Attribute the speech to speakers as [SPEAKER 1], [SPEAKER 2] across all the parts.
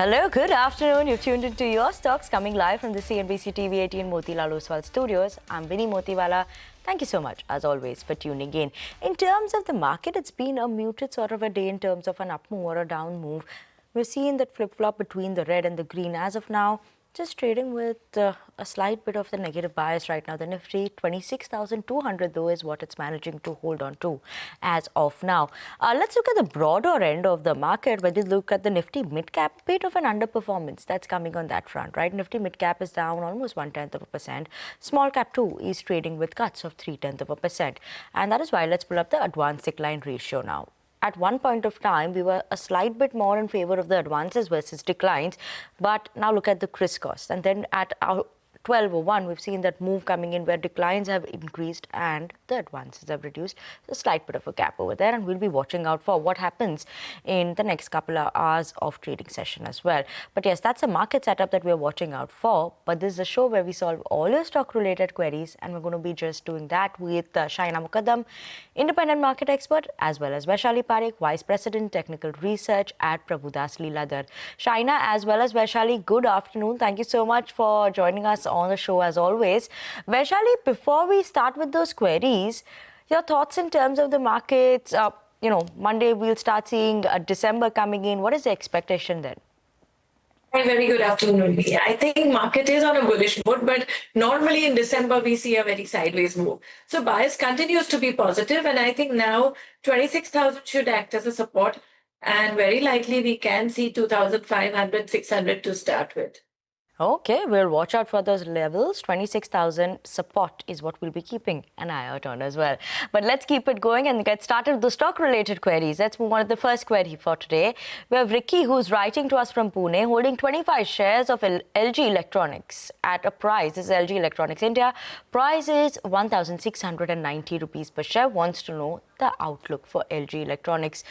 [SPEAKER 1] Hello, good afternoon. You've tuned into Your Stocks, coming live from the CNBC-TV18 Motilal Oswal studios. I'm Vinny Motiwala. Thank you so much, as always, for tuning in. In terms of the market, it's been a muted sort of a day in terms of an up move or a down move. We've seen that flip-flop between the red and the green as of now. Just trading with a slight bit of the negative bias right now. The Nifty 26,200 though is what it's managing to hold on to as of now. Let's look at the broader end of the market. When you look at the Nifty mid-cap, bit of an underperformance that's coming on that front, right? Nifty mid-cap is down almost 0.1%. Small cap too is trading with cuts of 0.3%. And that is why let's pull up the advance decline ratio now. At one point of time, we were a slight bit more in favor of the advances versus declines. But now look at the crisscross. And then at our 12:01, we've seen that move coming in where declines have increased and the advances have reduced. So a slight bit of a gap over there, and we'll be watching out for what happens in the next couple of hours of trading session as well. But yes, that's a market setup that we're watching out for. But this is a show where we solve all your stock-related queries, and we're going to be just doing that with Shahina Mukadam, independent market expert, as well as Vaishali Parekh, Vice President, Technical Research at Prabhudas Lilladher. Shahina, as well as Vaishali, good afternoon. Thank you so much for joining us on the show as always. Vaishali, before we start with those queries, your thoughts in terms of the markets. Monday we'll start seeing December coming in. What is the expectation then?
[SPEAKER 2] Hi, very good afternoon. I think market is on a bullish mood, but normally in December we see a very sideways move. So bias continues to be positive, and I think now 26,000 should act as a support, and very likely we can see 2,500, 600 to start with.
[SPEAKER 1] Okay, we'll watch out for those levels. 26,000 support is what we'll be keeping an eye out on as well. But let's keep it going and get started with the stock-related queries. Let's move on to the first query for today. We have Ricky, who's writing to us from Pune, holding 25 shares of LG Electronics at a price. This is LG Electronics India. Price is 1,690 rupees per share. Wants to know the outlook for LG Electronics.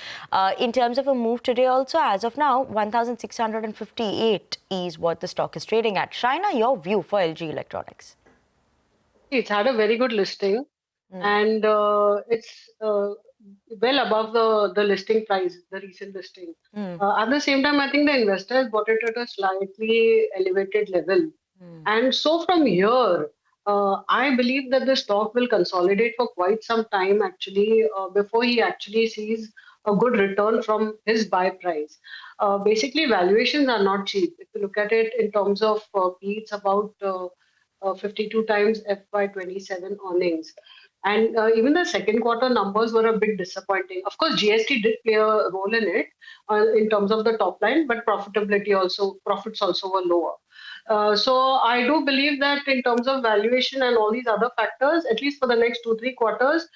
[SPEAKER 1] In terms of a move today also, as of now, 1,658 is what the stock is trading at. Shahina, your view for LG Electronics?
[SPEAKER 3] It's had a very good listing, and it's well above the listing price, the recent listing. At the same time, I think the investors bought it at a slightly elevated level. And so from here, I believe that the stock will consolidate for quite some time actually before he actually sees a good return from his buy price. Basically, valuations are not cheap. If you look at it in terms of P, it's about 52 times FY27 earnings. And even the second quarter numbers were a bit disappointing. Of course, GST did play a role in it in terms of the top line, but profits also were lower. So I do believe that in terms of valuation and all these other factors, at least for the next 2-3 quarters,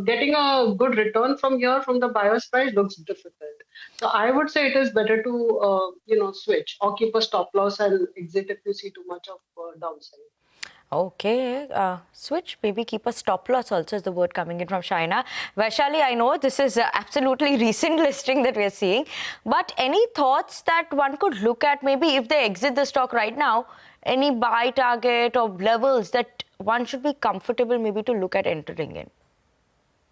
[SPEAKER 3] getting a good return from here from the buyer's price looks difficult. So I would say it is better to switch or keep a stop loss and exit if you see too much of downside.
[SPEAKER 1] Okay, switch, maybe keep a stop loss also is the word coming in from Shahina. Vaishali, I know this is absolutely recent listing that we're seeing, but any thoughts that one could look at, maybe if they exit the stock right now, any buy target or levels that one should be comfortable maybe to look at entering in?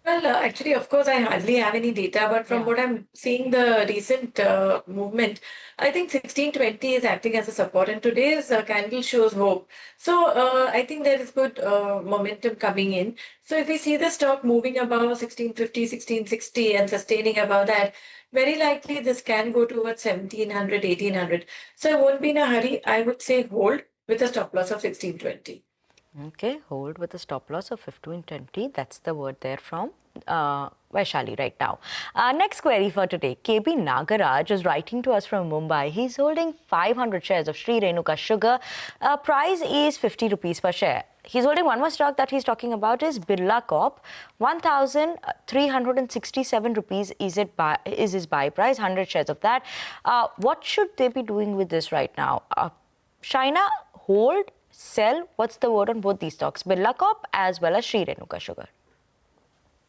[SPEAKER 2] Well, actually, of course, I hardly have any data, but from what I'm seeing, the recent movement, I think 1620 is acting as a support, and today's candle shows hope. So I think there is good momentum coming in. So if we see the stock moving above 1650, 1660 and sustaining above that, very likely this can go towards 1700, 1800. So I won't be in a hurry. I would say hold with a stop loss of 1620.
[SPEAKER 1] Okay, hold with a stop loss of 1520. That's the word there from Vaishali right now. Next query for today. KB Nagaraj is writing to us from Mumbai. He's holding 500 shares of Sri Renuka Sugar. Price is 50 rupees per share. He's holding one more stock that he's talking about is Birla Corp. 1,367 rupees is his buy price, 100 shares of that. What should they be doing with this right now? Shahina, hold, sell, what's the word on both these stocks, Birla Corp as well as Sri Renuka Sugar?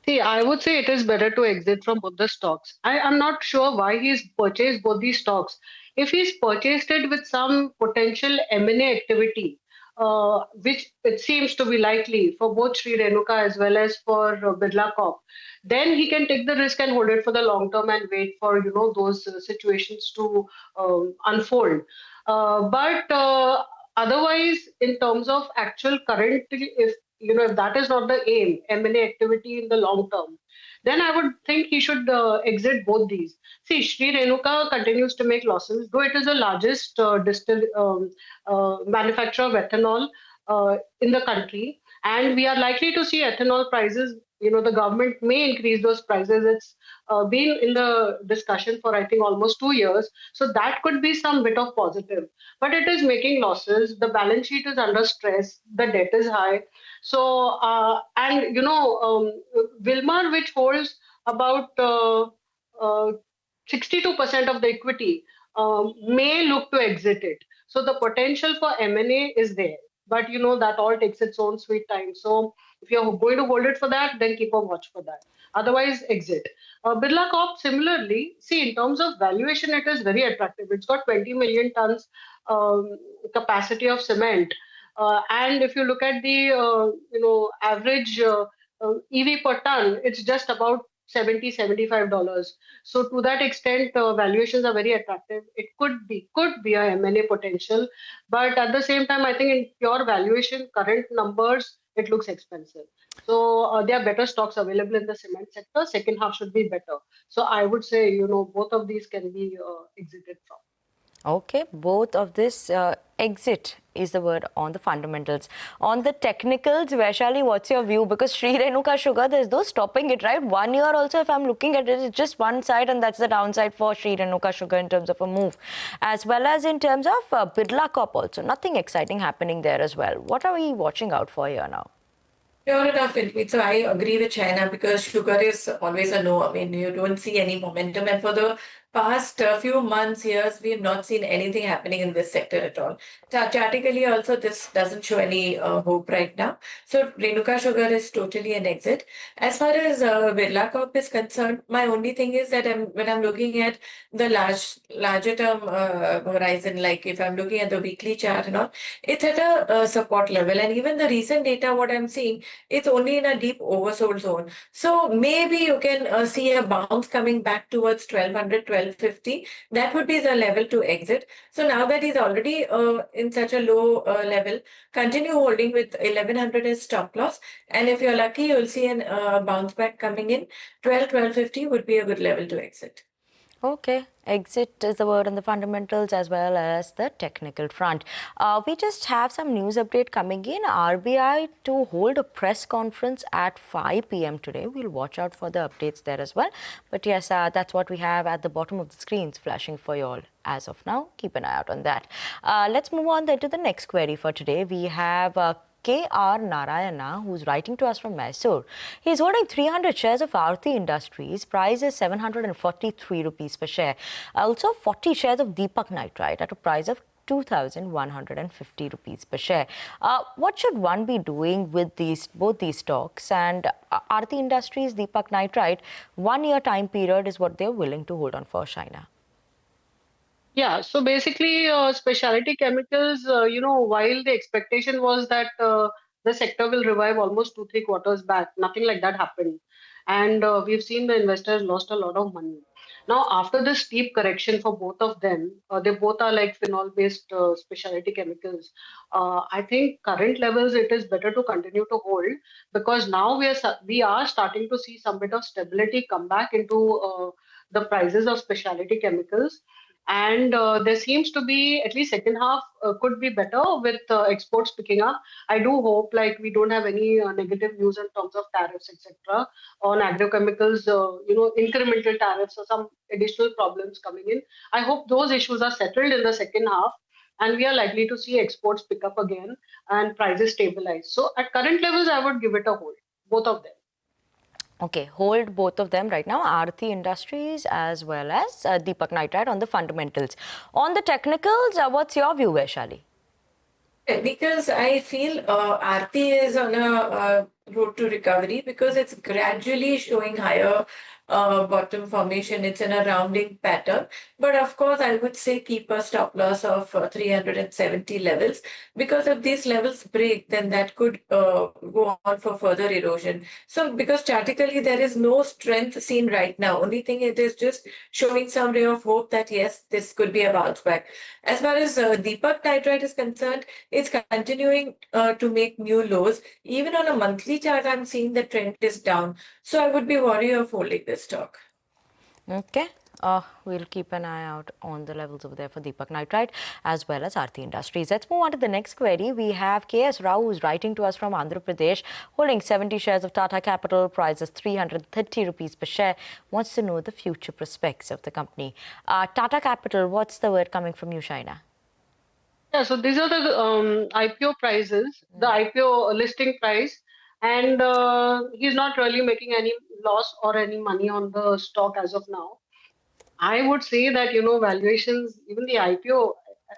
[SPEAKER 3] See, I would say it is better to exit from both the stocks. I'm not sure why he's purchased both these stocks. If he's purchased it with some potential M&A activity, which it seems to be likely for both Sri Renuka as well as for Birla Corp, then he can take the risk and hold it for the long term and wait for those situations to unfold. But otherwise, in terms of actual current, if that is not the aim, M&A activity in the long term, then I would think he should exit both these. See, Sri Renuka continues to make losses, though it is the largest manufacturer of ethanol in the country, and we are likely to see ethanol prices. The government may increase those prices. It's been in the discussion for, I think, almost 2 years. So that could be some bit of positive. But it is making losses. The balance sheet is under stress. The debt is high. So, Wilmar, which holds about 62% of the equity, may look to exit it. So the potential for M&A is there. But that all takes its own sweet time. So if you're going to hold it for that, then keep a watch for that. Otherwise, exit. Birla Corp, similarly, see, in terms of valuation, it is very attractive. It's got 20 million tons capacity of cement. And if you look at the average EV per ton, it's just about $75. So to that extent, valuations are very attractive. It could be a M&A potential, but at the same time, I think in pure valuation, current numbers, it looks expensive. So there are better stocks available in the cement sector. Second half should be better. So I would say, both of these can be exited from.
[SPEAKER 1] Okay, both of this exit is the word on the fundamentals. On the technicals, Vaishali, what's your view? Because Sri Renuka Sugar, there's no stopping it, right? 1 year also, if I'm looking at it, it's just one side, and that's the downside for Sri Renuka Sugar in terms of a move. As well as in terms of Birla Corp also. Nothing exciting happening there as well. What are we watching out for here now?
[SPEAKER 2] Sure enough, Philippines. So I agree with China because sugar is always a no. I mean, you don't see any momentum. And for the past few months, years, we have not seen anything happening in this sector at all. Chartically, also, this doesn't show any hope right now. So Renuka Sugar is totally an exit. As far as Birla Corp is concerned, my only thing is that when I'm looking at the larger term horizon, like if I'm looking at the weekly chart and all, it's at a support level. And even the recent data, what I'm seeing, it's only in a deep oversold zone. So maybe you can see a bounce coming back towards 1200, 1250. That would be the level to exit. So now that he's already in such a low level, continue holding with 1100 as stop loss. And if you're lucky, you'll see an bounce back coming in. 1250 would be a good level to exit.
[SPEAKER 1] Okay, exit is the word on the fundamentals as well as the technical front. We just have some news update coming in. RBI to hold a press conference at 5 p.m. today. We'll watch out for the updates there as well. But yes, that's what we have at the bottom of the screens flashing for you all as of now. Keep an eye out on that. Let's move on then to the next query for today. We have K.R. Narayana, who's writing to us from Mysore. He's holding 300 shares of Aarti Industries. Price is 743 rupees per share. Also, 40 shares of Deepak Nitrite at a price of 2,150 rupees per share. What should one be doing with both these stocks? And Aarti Industries, Deepak Nitrite, 1 year time period is what they're willing to hold on for, Shahina.
[SPEAKER 3] Yeah, so basically, specialty chemicals, while the expectation was that the sector will revive almost 2-3 quarters back, nothing like that happened. And we've seen the investors lost a lot of money. Now, after the steep correction for both of them, they both are like phenol-based specialty chemicals. I think current levels, it is better to continue to hold because now we are starting to see some bit of stability come back into the prices of specialty chemicals. And there seems to be at least second half could be better with exports picking up. I do hope like we don't have any negative news in terms of tariffs, etc. on agrochemicals, incremental tariffs or some additional problems coming in. I hope those issues are settled in the second half and we are likely to see exports pick up again and prices stabilize. So at current levels, I would give it a hold, both of them.
[SPEAKER 1] Okay, hold both of them right now, Aarti Industries as well as Deepak Nitrite on the fundamentals. On the technicals, what's your view, Vaishali?
[SPEAKER 2] Because I feel Aarti is on a road to recovery because it's gradually showing higher bottom formation. It's in a rounding pattern. But of course, I would say keep a stop loss of 370 levels, because if these levels break, then that could go on for further erosion. So because chartically there is no strength seen right now. Only thing, it is just showing some ray of hope that yes, this could be a bounce back. As far as Deepak Nitrite is concerned, it's continuing to make new lows. Even on a monthly chart, I'm seeing the trend is down. So I would be wary of holding this stock.
[SPEAKER 1] Okay. We'll keep an eye out on the levels over there for Deepak Nitrite as well as Aarti Industries. Let's move on to the next query. We have KS Rao, who's writing to us from Andhra Pradesh, holding 70 shares of Tata Capital, price is 330 rupees per share, wants to know the future prospects of the company. Tata Capital, what's the word coming from you, Shahina?
[SPEAKER 3] Yeah, so these are the IPO prices, the IPO listing price, and he's not really making any loss or any money on the stock as of now. I would say that, valuations, even the IPO,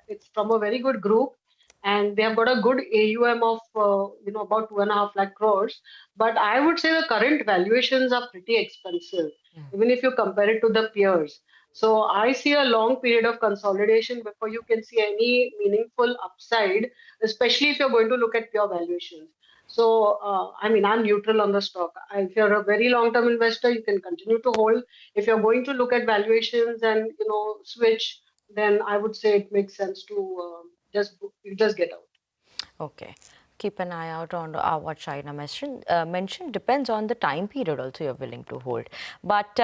[SPEAKER 3] it's from a very good group, and they have got a good AUM of, about 2.5 lakh crores. But I would say the current valuations are pretty expensive, even if you compare it to the peers. So I see a long period of consolidation before you can see any meaningful upside, especially if you're going to look at pure valuations. So, I'm neutral on the stock. If you're a very long-term investor, you can continue to hold. If you're going to look at valuations and switch, then I would say it makes sense to just get out.
[SPEAKER 1] Okay. Keep an eye out on what Shahina mentioned. Depends on the time period also you're willing to hold. But,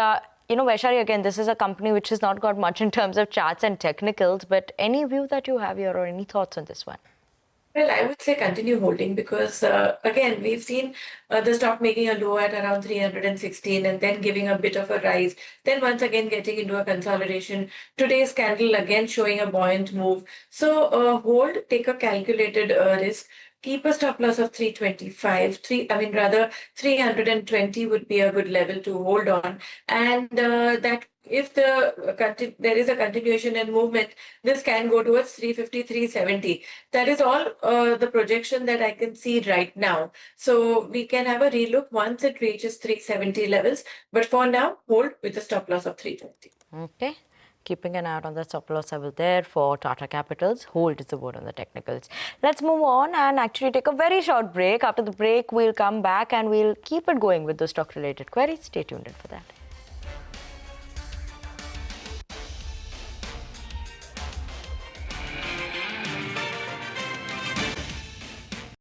[SPEAKER 1] Vaishali, again, this is a company which has not got much in terms of charts and technicals. But any view that you have here or any thoughts on this one?
[SPEAKER 2] Well, I would say continue holding, because again, we've seen the stock making a low at around 316 and then giving a bit of a rise. Then once again getting into a consolidation. Today's candle again showing a buoyant move. So hold, take a calculated risk. Keep a stop loss of 325. 320 would be a good level to hold on. And that if there is a continuation in movement, this can go towards 350, 370. That is all the projection that I can see right now. So we can have a relook once it reaches 370 levels. But for now, hold with a stop loss of 320.
[SPEAKER 1] Okay. Keeping an eye out on the stop loss level there for Tata Capitals. Hold is the word on the technicals. Let's move on and actually take a very short break. After the break, we'll come back and we'll keep it going with the stock-related queries. Stay tuned in for that.